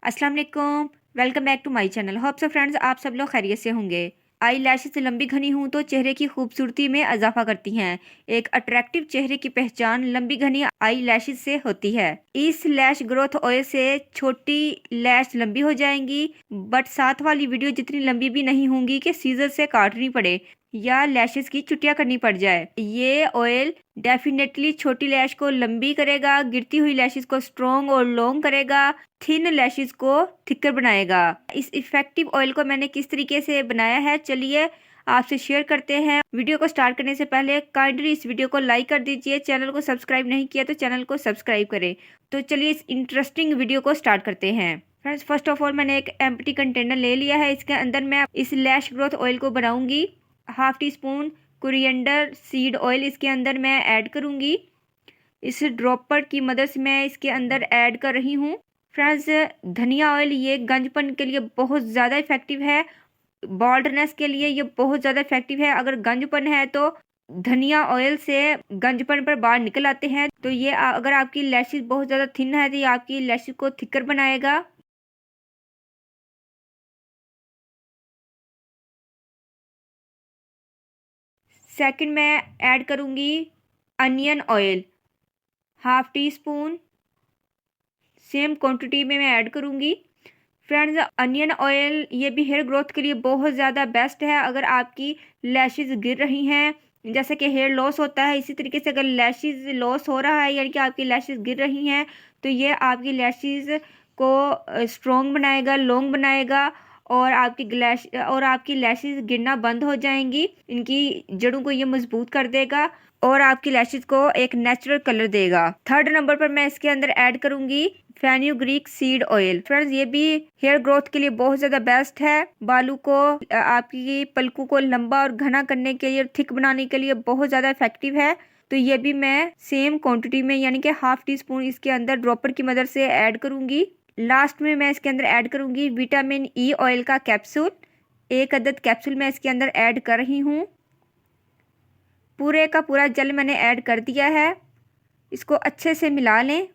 अस्सलाम वालेकुम। Welcome back to my channel. Hope so friends आप सब लोग खैरियत से होंगे। आई लैशेस लंबी घनी हूँ तो चेहरे की खूबसूरती में इजाफा करती हैं। एक अट्रैक्टिव चेहरे की पहचान लंबी घनी आई लैशेस से होती है। इस लैश ग्रोथ ऑयल से छोटी लैश लंबी हो जाएंगी, बट साथ वाली वीडियो जितनी लंबी भी नहीं होंगी कि सीजर से काटनी पड़े या लैशेस की छुट्टियां करनी पड़ जाए। ये ऑयल डेफिनेटली छोटी लैश को लंबी करेगा, गिरती हुई लैशेस को स्ट्रॉन्ग और लॉन्ग करेगा, थिन लैशेस को थिकर बनाएगा। इस इफेक्टिव ऑयल को मैंने किस तरीके से बनाया है चलिए आपसे शेयर करते हैं। वीडियो को स्टार्ट करने से पहले काइंडली इस वीडियो को लाइक कर दीजिए। चैनल को सब्सक्राइब नहीं किया तो चैनल को सब्सक्राइब करें। तो चलिए इस इंटरेस्टिंग वीडियो को स्टार्ट करते हैं। फ्रेंड्स फर्स्ट ऑफ ऑल मैंने एक एम्प्टी कंटेनर ले लिया है। इसके अंदर मैं इस लैश ग्रोथ ऑयल को बनाऊंगी। Half tea spoon coriander seed oil इसके अंदर मैं ऐड करूंगी। इस ड्रॉपर की मदद से मैं इसके अंदर ऐड कर रही हूँ। फ्रेंड्स धनिया ऑयल ये गंजपन के लिए बहुत ज़्यादा इफेक्टिव है। बॉल्डनेस के लिए ये बहुत ज़्यादा इफेक्टिव है। अगर गंजपन है तो धनिया ऑयल से गंजपन पर बाल निकल आते हैं। तो ये अगर आपकी लैशेस बहुत ज़्यादा थिन है तो ये आपकी लैशेस को थिकर बनाएगा। सेकंड मैं ऐड करूँगी onion oil, half tea spoon same quantity में मैं ऐड करूँगी। फ्रेंड्स अनियन ऑयल ये भी हेयर ग्रोथ के लिए बहुत ज़्यादा बेस्ट है। अगर आपकी लैशेस गिर रही हैं, जैसे कि हेयर लॉस होता है, इसी तरीके से अगर लैशेस लॉस हो रहा है यानी कि आपकी लैशेस गिर रही हैं तो ये आपकी लैशेस को स्ट्रॉन्ग बनाएगा, लॉन्ग बनाएगा और आपकी लैशेस गिरना बंद हो जाएंगी। इनकी जड़ों को ये मजबूत कर देगा और आपकी लैशेस को एक नेचुरल कलर देगा। थर्ड नंबर पर मैं इसके अंदर ऐड करूंगी फेन्यूग्रीक सीड ऑयल। फ्रेंड्स ये भी हेयर ग्रोथ के लिए बहुत ज्यादा बेस्ट है। बालों को आपकी पलकों को लंबा और घना करने के लिए, थिक बनाने के लिए बहुत ज्यादा इफेक्टिव है। तो ये भी मैं सेम क्वांटिटी में यानी कि हाफ टी स्पून इसके अंदर ड्रॉपर की मदद से ऐड करूंगी। लास्ट में मैं इसके अंदर ऐड करूंगी विटामिन ई ऑयल का कैप्सूल। एक अदद कैप्सूल मैं इसके अंदर ऐड कर रही हूँ। पूरे का पूरा जेल मैंने ऐड कर दिया है। इसको अच्छे से मिला लें।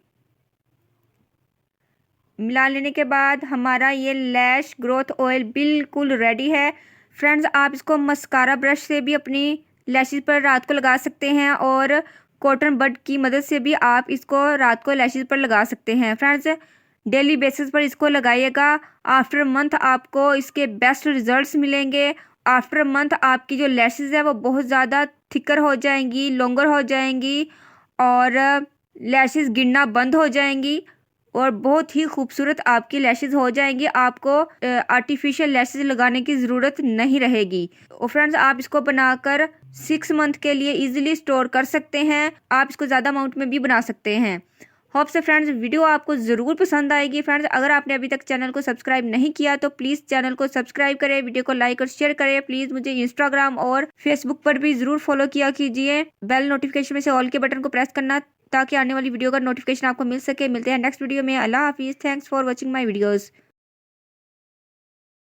मिला लेने के बाद हमारा ये लैश ग्रोथ ऑयल बिल्कुल रेडी है। फ्रेंड्स आप इसको मस्कारा ब्रश से भी अपनी लैशेस पर रात को लगा सकते हैं और कॉटन बड की मदद से भी आप इसको रात को लैशेस पर लगा सकते हैं। फ्रेंड्स डेली बेसिस पर इसको लगाइएगा। आफ्टर मंथ आपको इसके बेस्ट रिजल्ट्स मिलेंगे। आफ्टर मंथ आपकी जो लैशेस है वो बहुत ज़्यादा थिकर हो जाएंगी, लॉन्गर हो जाएंगी और लैशेस गिरना बंद हो जाएंगी और बहुत ही खूबसूरत आपकी लैशेस हो जाएंगी। आपको आर्टिफिशियल लैशेस लगाने की ज़रूरत नहीं रहेगी। और फ्रेंड्स आप इसको बनाकर 6 मंथ के लिए इजीली स्टोर कर सकते हैं। आप इसको ज़्यादा अमाउंट में भी बना सकते हैं। होप से फ्रेंड्स वीडियो आपको ज़रूर पसंद आएगी। फ्रेंड्स अगर आपने अभी तक चैनल को सब्सक्राइब नहीं किया तो प्लीज़ चैनल को सब्सक्राइब करें, वीडियो को लाइक और शेयर करें। प्लीज़ मुझे इंस्टाग्राम और फेसबुक पर भी ज़रूर फॉलो किया कीजिए। बेल नोटिफिकेशन में से ऑल के बटन को प्रेस करना ताकि आने वाली वीडियो का नोटिफिकेशन आपको मिल सके। मिलते हैं नेक्स्ट वीडियो में। अल्लाह हाफिज़। Thanks for watching my videos.